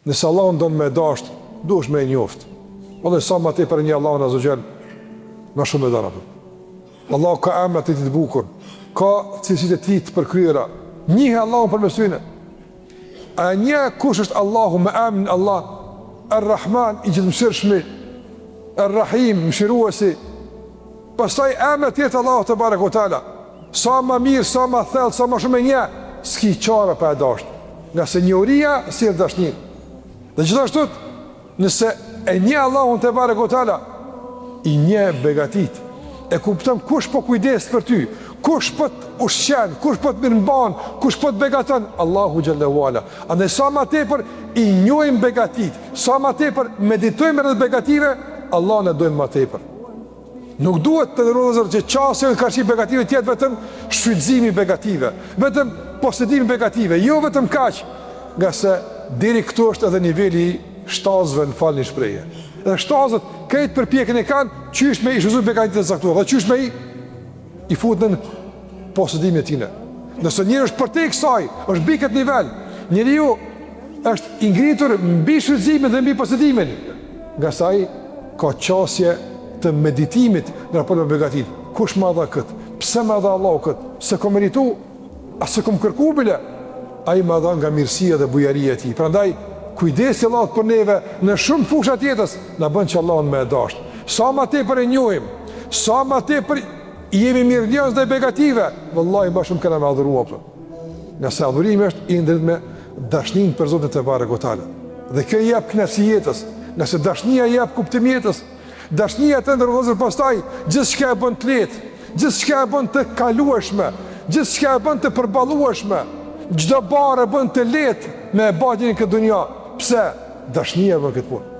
Nëse Allah ndonë me dasht, duhesh me e njoft. Dhe sa ma te për një Allah në Azogjel, ma shumë e dana. Allah ka emrat e ti të bukur, ka cilësit e ti të përkryera. Njihe Allahun për mesyne. A një kush është Allahu me emrin Allah, Ar-Rahman, i gjithë mëshirshmi, Ar-Rahim, mëshiruesi. Pastaj emrat tjetë Allahu të barek o tala. Sa ma mirë, sa ma thellë, sa ma shumë e një, s'ki qara për e dasht. Nga se njohëria si e dashnit. Dhe gjithashtu, nëse e një Allahun të barek o tala, i një begatit, e kuptëm kush po kujdes për ty, kush po të ushqen, kush po të mirëmban, kush po të begaton, Allahu xhallahu ala. Andaj sa ma tepër i njohim begatit, sa ma tepër meditojmë rreth begative, Allah në dojmë ma tepër. Nuk duhet të nërëzër që qasje në karshi begative tjetë vetëm shfrytëzimi begative, vetëm posedimi begative, jo vetëm kaq, nga se deri këtu është edhe niveli shtazëve në falë një shpreje. Edhe shtazët, këtë përpjekën e kanë, qysh me i shëzu begative të zaktuar, dhe qysh me i futën në posedimin e tine. Nëse njëri është për te i kësaj, është mbi këtë nivel, njëri ju është ingritur mbi shfrytëzimin dhe mbi posedimin, nga saj ka qasje të meditimit në raport me begatit. Kush ma dha këtë? Pse ma dha Allah këtë? Se kom meritu? A se kom kërku bile? A i ma dha nga mirësia dhe bujaria ti. Prandaj, kujdesi Allah për neve në shumë fushat jetës, në bën që Allah në me dasht. Sa ma te për e njojmë, sa ma te për jemi mirë njës dhe begative, vëllahi ma shumë këna me adhurua për. Nëse adhurimi është i ndrit me dashnin për Zotin te bare gotale. Dhe kjo jep knasi jetës, nëse dashnia jep kuptim jetës, dashnia të ndërvozër pastaj, gjithë shka e bën të letë, gjithë shka e bën të kalueshme, gjithë shka e bën të përbalueshme, gjdo bare bën të letë me e batin në këtë dunja. Pse? Dashnia e bën këtë punë.